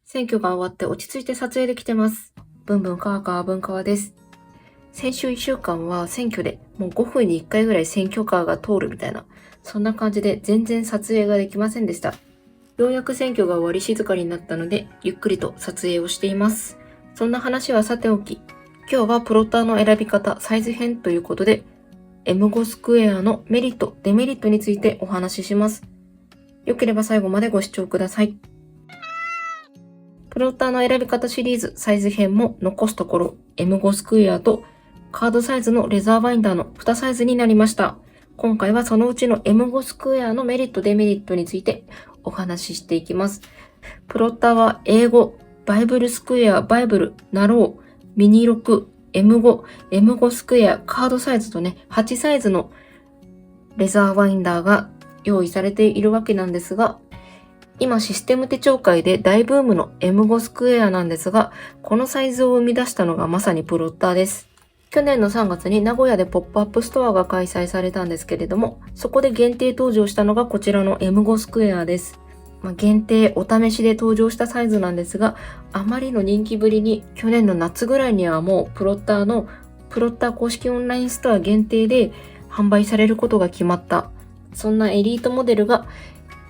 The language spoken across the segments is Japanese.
選挙が終わって落ち着いて撮影できてます。ブンブンカーカー文川です。先週1週間は選挙でもう5分に1回ぐらい選挙カーが通るみたいな、そんな感じで全然撮影ができませんでした。ようやく選挙が終わり静かになったので、ゆっくりと撮影をしています。そんな話はさておき、今日はプロッターの選び方サイズ編ということで、M5 スクエアのメリット、デメリットについてお話しします。よければ最後までご視聴ください。プロッターの選び方シリーズサイズ編も残すところ M5 スクエアとカードサイズのレザーバインダーの2サイズになりました。今回はそのうちの M5 スクエアのメリットデメリットについてお話ししていきます。プロッターは英語、バイブルスクエア、バイブル、ナロー、ミニ6、M5、M5 スクエア、カードサイズとね、8サイズのレザーバインダーが用意されているわけなんですが、今システム手帳界で大ブームの M5 スクエアなんですが、このサイズを生み出したのがまさにプロッターです。去年の3月に名古屋でポップアップストアが開催されたんですけれども、そこで限定登場したのがこちらの M5 スクエアです。限定お試しで登場したサイズなんですが、あまりの人気ぶりに去年の夏ぐらいにはもうプロッター公式オンラインストア限定で販売されることが決まった。そんなエリートモデルが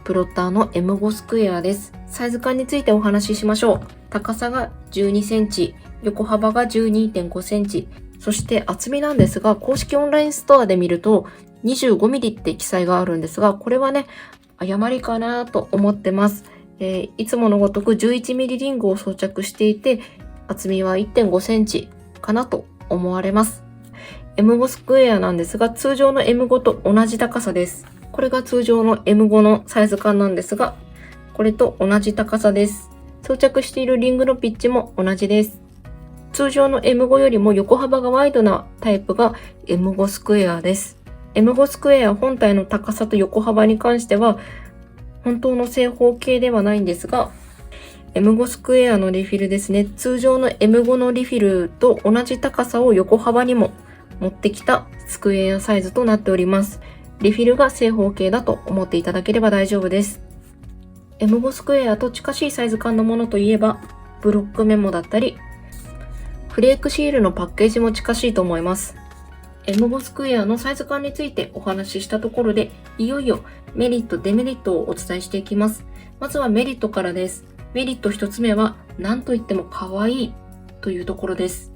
プロッターの M5 スクエアです。サイズ感についてお話ししましょう。高さが12センチ、横幅が 12.5 センチ、そして厚みなんですが、公式オンラインストアで見ると 25mm って記載があるんですが、これはね、誤りかなと思ってます。いつものごとく 11mm リングを装着していて、厚みは 1.5 センチかなと思われます。M5 スクエアなんですが、通常の M5 と同じ高さです。これが通常の M5 のサイズ感なんですが、これと同じ高さです。装着しているリングのピッチも同じです。通常の M5 よりも横幅がワイドなタイプが M5 スクエアです。M5 スクエア本体の高さと横幅に関しては、本当の正方形ではないんですが、M5 スクエアのリフィルですね。通常の M5 のリフィルと同じ高さを横幅にも持ってきたスクエアサイズとなっております。リフィルが正方形だと思っていただければ大丈夫です。M5 スクエアと近しいサイズ感のものといえば、ブロックメモだったり、フレークシールのパッケージも近しいと思います。M5 スクエアのサイズ感についてお話ししたところで、いよいよメリット、デメリットをお伝えしていきます。まずはメリットからです。メリット一つ目は、何と言っても可愛いというところです。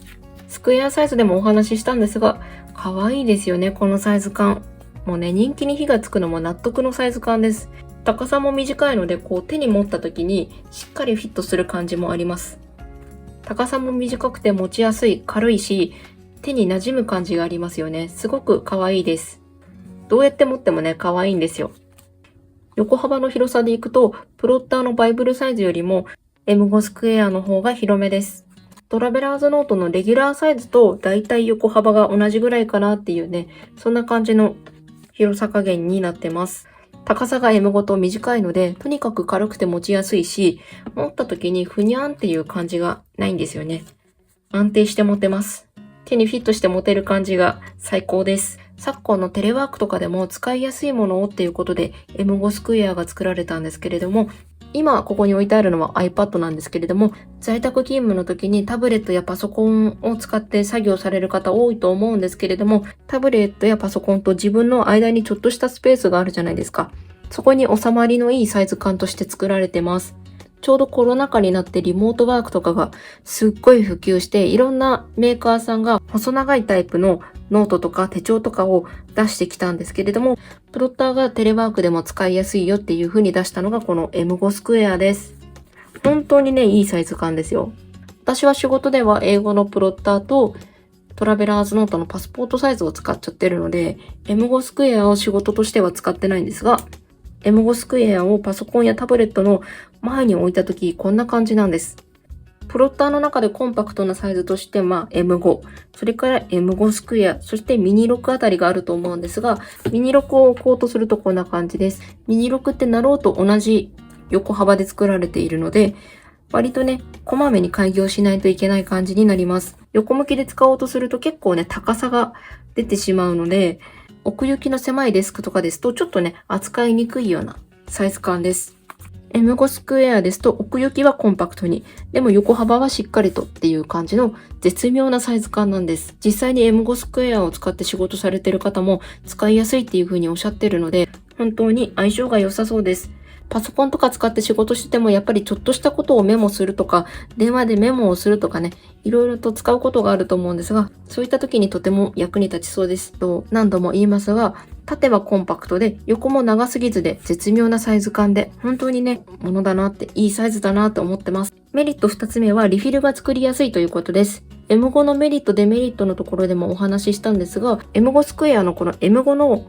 スクエアサイズでもお話ししたんですが、可愛いですよね、このサイズ感。もうね、人気に火がつくのも納得のサイズ感です。高さも短いので、手に持った時にしっかりフィットする感じもあります。高さも短くて持ちやすい、軽いし、手に馴染む感じがありますよね。すごく可愛いです。どうやって持ってもね、可愛いんですよ。横幅の広さでいくと、プロッターのバイブルサイズよりも M5 スクエアの方が広めです。トラベラーズノートのレギュラーサイズとだいたい横幅が同じぐらいかなっていうね、そんな感じの広さ加減になってます。高さが M5 と短いので、とにかく軽くて持ちやすいし、持った時にふにゃんっていう感じがないんですよね。安定して持てます。手にフィットして持てる感じが最高です。昨今のテレワークとかでも使いやすいものをっていうことで M5 スクエアが作られたんですけれども、今ここに置いてあるのは iPad なんですけれども、在宅勤務の時にタブレットやパソコンを使って作業される方多いと思うんですけれども、タブレットやパソコンと自分の間にちょっとしたスペースがあるじゃないですか。そこに収まりのいいサイズ感として作られてます。ちょうどコロナ禍になってリモートワークとかがすっごい普及して、いろんなメーカーさんが細長いタイプのノートとか手帳とかを出してきたんですけれども、プロッターがテレワークでも使いやすいよっていう風に出したのがこの M5 スクエアです。本当にね、いいサイズ感ですよ。私は仕事では英語のプロッターとトラベラーズノートのパスポートサイズを使っちゃってるので、M5 スクエアを仕事としては使ってないんですが、M5 スクエアをパソコンやタブレットの前に置いたとき、こんな感じなんです。プロッターの中でコンパクトなサイズとして、M5、それから M5 スクエア、そしてミニ6あたりがあると思うんですが、ミニ6を置こうとするとこんな感じです。ミニ6ってなろうと同じ横幅で作られているので、割とね、こまめに開業しないといけない感じになります。横向きで使おうとすると結構ね、高さが出てしまうので、奥行きの狭いデスクとかですとちょっとね、扱いにくいようなサイズ感です。M5 スクエアですと奥行きはコンパクトに、でも横幅はしっかりとっていう感じの絶妙なサイズ感なんです。実際に M5 スクエアを使って仕事されてる方も使いやすいっていう風におっしゃってるので、本当に相性が良さそうです。パソコンとか使って仕事しててもやっぱりちょっとしたことをメモするとか、電話でメモをするとかね、いろいろと使うことがあると思うんですが、そういった時にとても役に立ちそうです。と何度も言いますが、縦はコンパクトで、横も長すぎずで絶妙なサイズ感で、本当にね、ものだなって、いいサイズだなと思ってます。メリット2つ目はリフィルが作りやすいということです。M5 のメリット、デメリットのところでもお話ししたんですが、M5 スクエアのこの M5 の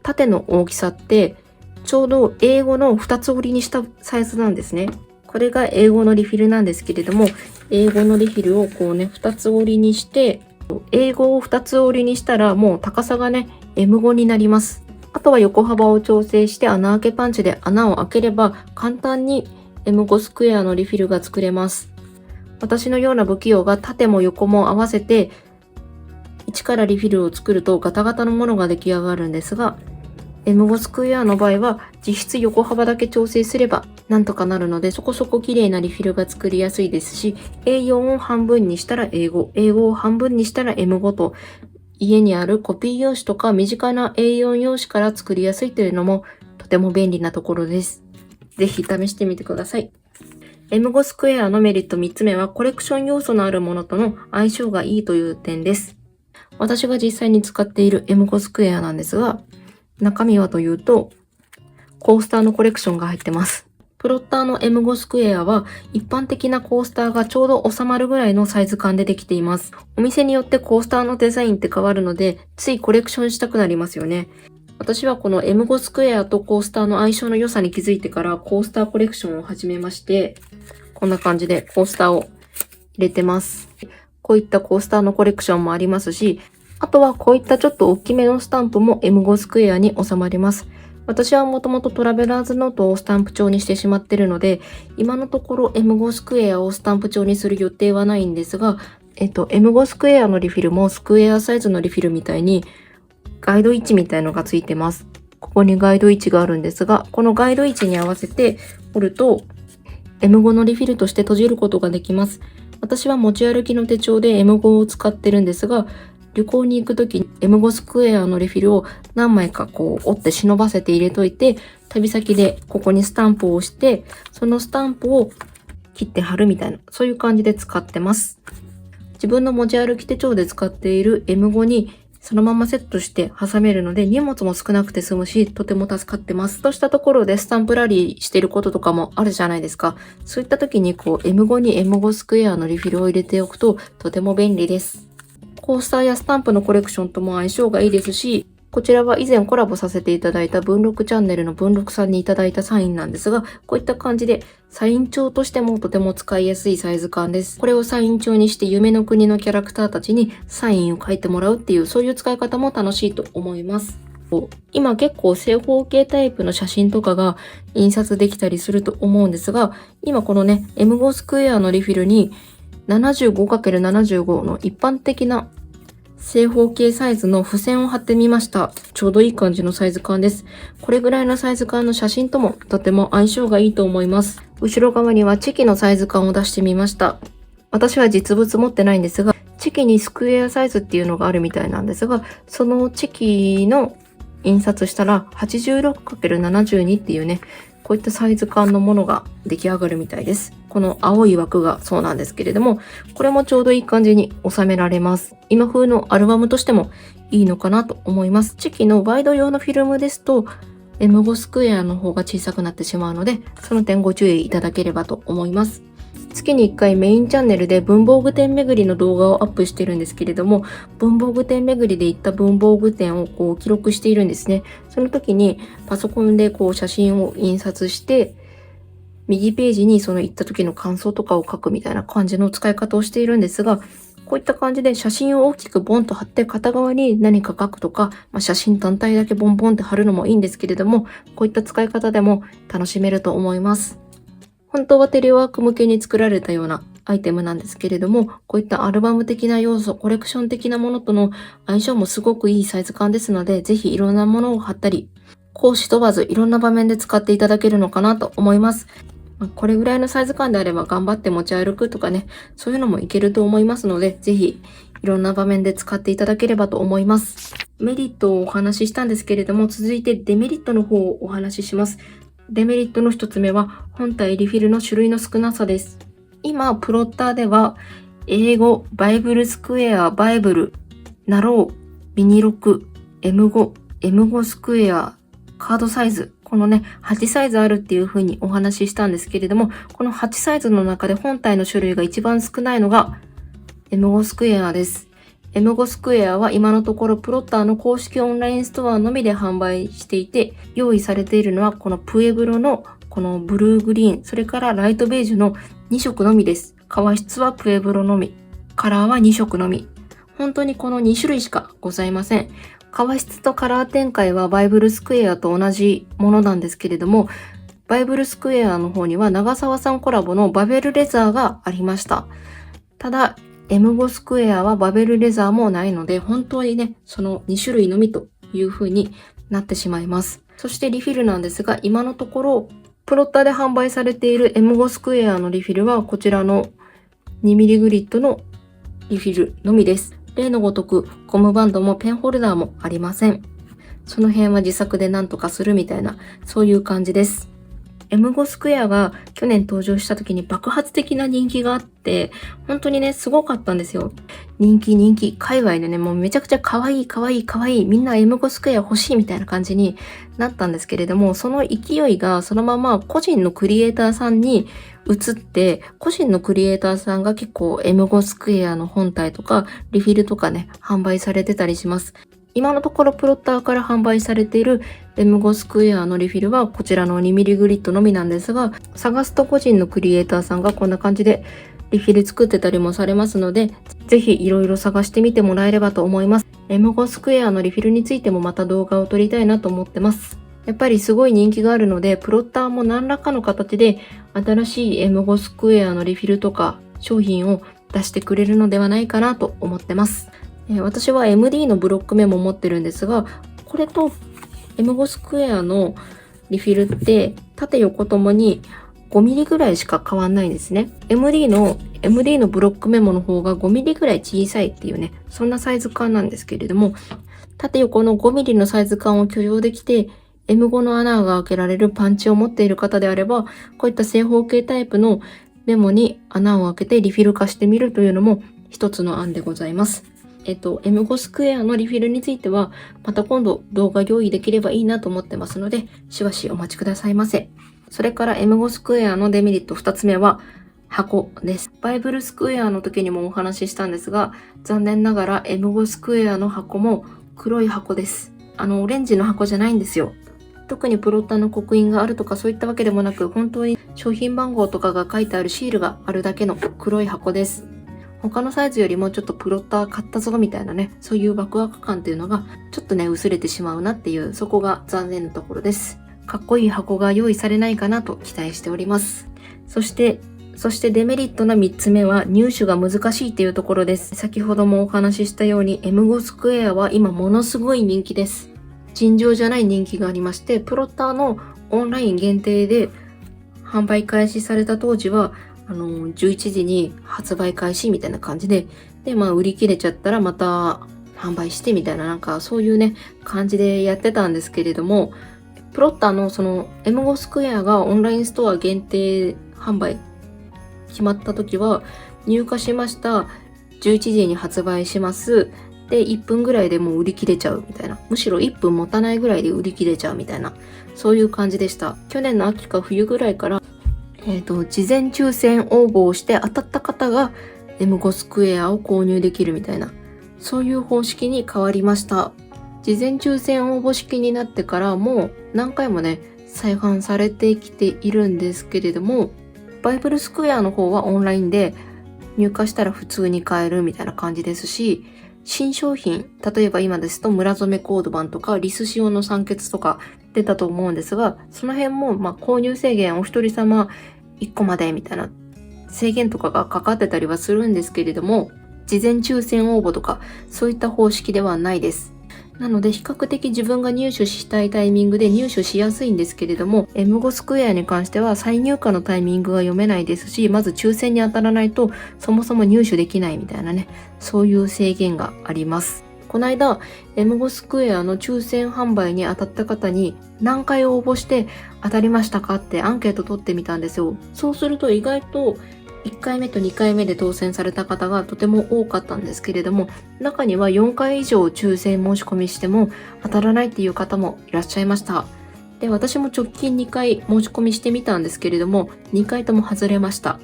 縦の大きさって、ちょうど英語の2つ折りにしたサイズなんですね。これが英語のリフィルなんですけれども、英語のリフィルをこうね、2つ折りにして、英語を2つ折りにしたらもう高さがね、M5 になります。あとは横幅を調整して穴あけパンチで穴を開ければ簡単に M5 スクエアのリフィルが作れます。私のような不器用が縦も横も合わせて一からリフィルを作るとガタガタのものが出来上がるんですが、M5 スクエアの場合は実質横幅だけ調整すればなんとかなるので、そこそこ綺麗なリフィルが作りやすいですし、A4 を半分にしたら英語、英語を半分にしたら M5 と、家にあるコピー用紙とか身近な A4 用紙から作りやすいというのもとても便利なところです。ぜひ試してみてください。M5 スクエアのメリット3つ目はコレクション要素のあるものとの相性がいいという点です。私が実際に使っている M5 スクエアなんですが、中身はというと、コースターのコレクションが入ってます。プロッターの M5 スクエアは一般的なコースターがちょうど収まるぐらいのサイズ感でできています。お店によってコースターのデザインって変わるので、ついコレクションしたくなりますよね。私はこの M5 スクエアとコースターの相性の良さに気づいてからコースターコレクションを始めまして、こんな感じでコースターを入れてます。こういったコースターのコレクションもありますし、あとはこういったちょっと大きめのスタンプも M5 スクエアに収まります。私はもともとトラベラーズノートをスタンプ帳にしてしまっているので、今のところ M5 スクエアをスタンプ帳にする予定はないんですが、M5 スクエアのリフィルもスクエアサイズのリフィルみたいにガイド位置みたいのがついてます。ここにガイド位置があるんですが、このガイド位置に合わせて折ると M5 のリフィルとして閉じることができます。私は持ち歩きの手帳で M5 を使ってるんですが、旅行に行くときに M5 スクエアのリフィルを何枚かこう折って忍ばせて入れといて、旅先でここにスタンプを押して、そのスタンプを切って貼るみたいな、そういう感じで使ってます。自分の持ち歩き手帳で使っている M5 にそのままセットして挟めるので荷物も少なくて済むし、とても助かってます。としたところでスタンプラリーしてることとかもあるじゃないですか。そういった時にこう M5 に M5 スクエアのリフィルを入れておくととても便利です。コースターやスタンプのコレクションとも相性がいいですし、こちらは以前コラボさせていただいた文録チャンネルの文録さんにいただいたサインなんですが、こういった感じでサイン帳としてもとても使いやすいサイズ感です。これをサイン帳にして夢の国のキャラクターたちにサインを書いてもらうっていう、そういう使い方も楽しいと思います。今結構正方形タイプの写真とかが印刷できたりすると思うんですが、今このね M5 スクエアのリフィルに 75×75 の一般的な正方形サイズの付箋を貼ってみました。ちょうどいい感じのサイズ感です。これぐらいのサイズ感の写真ともとても相性がいいと思います。後ろ側にはチェキのサイズ感を出してみました。私は実物持ってないんですが、チェキにスクエアサイズっていうのがあるみたいなんですが、そのチェキの印刷したら 86×72 っていうね、こういったサイズ感のものが出来上がるみたいです。この青い枠がそうなんですけれども、これもちょうどいい感じに収められます。今風のアルバムとしてもいいのかなと思います。チェキのワイド用のフィルムですと、M5 スクエアの方が小さくなってしまうので、その点ご注意いただければと思います。月に1回メインチャンネルで文房具店巡りの動画をアップしてるんですけれども、文房具店巡りで行った文房具店をこう記録しているんですね。その時にパソコンでこう写真を印刷して、右ページにその行った時の感想とかを書くみたいな感じの使い方をしているんですが、こういった感じで写真を大きくボンと貼って片側に何か書くとか、写真単体だけボンボンって貼るのもいいんですけれども、こういった使い方でも楽しめると思います。本当はテレワーク向けに作られたようなアイテムなんですけれども、こういったアルバム的な要素、コレクション的なものとの相性もすごくいいサイズ感ですので、ぜひいろんなものを貼ったり、講師問わずいろんな場面で使っていただけるのかなと思います。これぐらいのサイズ感であれば頑張って持ち歩くとかね、そういうのもいけると思いますので、ぜひいろんな場面で使っていただければと思います。メリットをお話ししたんですけれども、続いてデメリットの方をお話しします。デメリットの一つ目は、本体リフィルの種類の少なさです。今、プロッターでは、英語、バイブルスクエア、バイブル、ナロー、ミニロク、M5、M5 スクエア、カードサイズ、このね、8サイズあるっていう風にお話ししたんですけれども、この8サイズの中で本体の種類が一番少ないのが M5 スクエアです。M5 スクエアは今のところプロッターの公式オンラインストアのみで販売していて、用意されているのはこのプエブロのこのブルーグリーン、それからライトベージュの2色のみです。革質はプエブロのみ、カラーは2色のみ。本当にこの2種類しかございません。革質とカラー展開はバイブルスクエアと同じものなんですけれども、バイブルスクエアの方には長澤さんコラボのバベルレザーがありました。ただ、M5 スクエアはバベルレザーもないので、本当にね、その2種類のみという風になってしまいます。そしてリフィルなんですが、今のところ、プロッターで販売されている M5 スクエアのリフィルはこちらの 2mm グリッドのリフィルのみです。例のごとくゴムバンドもペンホルダーもありません。その辺は自作で何とかするみたいな、そういう感じです。M5 スクエアが去年登場した時に爆発的な人気があって、本当にね、すごかったんですよ。人気、界隈でね、もうめちゃくちゃ可愛い、みんな M5 スクエア欲しいみたいな感じになったんですけれども、その勢いがそのまま個人のクリエイターさんに移って、個人のクリエイターさんが結構 M5 スクエアの本体とかリフィルとかね、販売されてたりします。今のところプロッターから販売されている M5 スクエアのリフィルはこちらの 2mm グリッドのみなんですが、探すと個人のクリエイターさんがこんな感じでリフィル作ってたりもされますので、ぜひいろいろ探してみてもらえればと思います。M5 スクエアのリフィルについてもまた動画を撮りたいなと思ってます。やっぱりすごい人気があるので、プロッターも何らかの形で新しい M5 スクエアのリフィルとか商品を出してくれるのではないかなと思ってます。私は MD のブロックメモ持ってるんですが、これと M5 スクエアのリフィルって縦横ともに 5mm ぐらいしか変わんないんですね。MD のブロックメモの方が 5mm ぐらい小さいっていうね、そんなサイズ感なんですけれども、縦横の 5mm のサイズ感を許容できて、M5 の穴が開けられるパンチを持っている方であれば、こういった正方形タイプのメモに穴を開けてリフィル化してみるというのも一つの案でございます。M5 スクエアのリフィルについては、また今度動画用意できればいいなと思ってますので、しばしお待ちくださいませ。それから M5 スクエアのデメリット2つ目は、箱です。バイブルスクエアの時にもお話ししたんですが、残念ながら M5 スクエアの箱も黒い箱です。オレンジの箱じゃないんですよ。特にプロッターの刻印があるとかそういったわけでもなく、本当に商品番号とかが書いてあるシールがあるだけの黒い箱です。他のサイズよりもちょっとプロッター買ったぞみたいなね、そういうワクワク感っていうのがちょっとね、薄れてしまうなっていう、そこが残念なところです。かっこいい箱が用意されないかなと期待しております。そしてデメリットな3つ目は入手が難しいっていうところです。先ほどもお話ししたように M5 スクエアは今ものすごい人気です。尋常じゃない人気がありまして、プロッターのオンライン限定で販売開始された当時は11時に発売開始みたいな感じで、売り切れちゃったらまた販売してみたいな、なんかそういうね、感じでやってたんですけれども、プロッターのその M5 スクエアがオンラインストア限定販売決まった時は、入荷しました、11時に発売します、で、1分ぐらいでもう売り切れちゃうみたいな。むしろ1分持たないぐらいで売り切れちゃうみたいな。そういう感じでした。去年の秋か冬ぐらいから、事前抽選応募をして当たった方が M5 スクエアを購入できるみたいな、そういう方式に変わりました。事前抽選応募式になってからもう何回もね、再販されてきているんですけれども、バイブルスクエアの方はオンラインで入荷したら普通に買えるみたいな感じですし、新商品、例えば今ですと村染コード版とかリス仕様の酸欠とか出たと思うんですが、その辺も購入制限お一人様1個までみたいな制限とかがかかってたりはするんですけれども、事前抽選応募とかそういった方式ではないです。なので比較的自分が入手したいタイミングで入手しやすいんですけれども、M5 スクエアに関しては再入荷のタイミングが読めないですし、まず抽選に当たらないとそもそも入手できないみたいなね、そういう制限があります。この間 M5 スクエアの抽選販売に当たった方に何回応募して当たりましたかってアンケート取ってみたんですよ。そうすると意外と1回目と2回目で当選された方がとても多かったんですけれども、中には4回以上抽選申し込みしても当たらないっていう方もいらっしゃいました。で、私も直近2回申し込みしてみたんですけれども、2回とも外れました。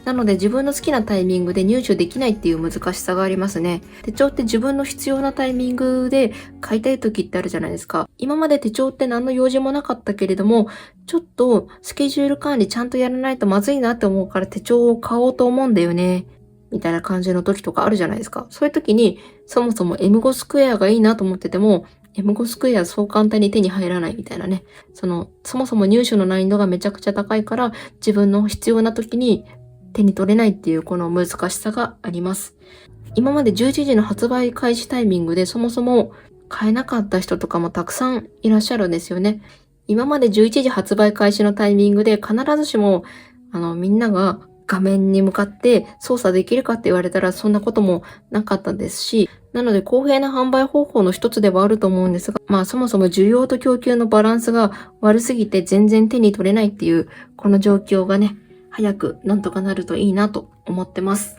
なので自分の好きなタイミングで入手できないっていう難しさがありますね。手帳って自分の必要なタイミングで買いたい時ってあるじゃないですか。今まで手帳って何の用事もなかったけれども、ちょっとスケジュール管理ちゃんとやらないとまずいなって思うから手帳を買おうと思うんだよね。みたいな感じの時とかあるじゃないですか。そういう時にそもそも M5 スクエアがいいなと思ってても、M5 スクエアそう簡単に手に入らないみたいなね。そもそも入手の難易度がめちゃくちゃ高いから自分の必要な時に手に取れないっていうこの難しさがあります。今まで11時の発売開始タイミングでそもそも買えなかった人とかもたくさんいらっしゃるんですよね。今まで11時発売開始のタイミングで必ずしもみんなが画面に向かって操作できるかって言われたらそんなこともなかったですし、なので公平な販売方法の一つではあると思うんですが、そもそも需要と供給のバランスが悪すぎて全然手に取れないっていうこの状況がね、早くなんとかなるといいなと思ってます。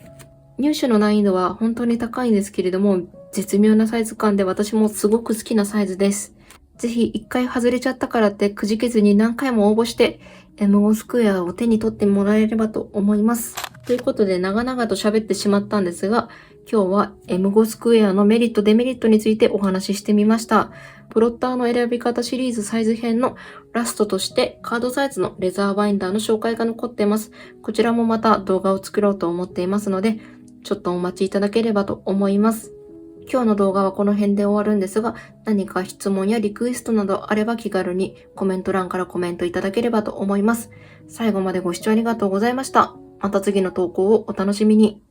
入手の難易度は本当に高いんですけれども、絶妙なサイズ感で私もすごく好きなサイズです。ぜひ一回外れちゃったからってくじけずに何回も応募して M5 スクエアを手に取ってもらえればと思います。ということで長々と喋ってしまったんですが、今日は M5 スクエアのメリットデメリットについてお話ししてみました。プロッターの選び方シリーズサイズ編のラストとしてカードサイズのレザーバインダーの紹介が残っています。こちらもまた動画を作ろうと思っていますので、ちょっとお待ちいただければと思います。今日の動画はこの辺で終わるんですが、何か質問やリクエストなどあれば気軽にコメント欄からコメントいただければと思います。最後までご視聴ありがとうございました。また次の投稿をお楽しみに。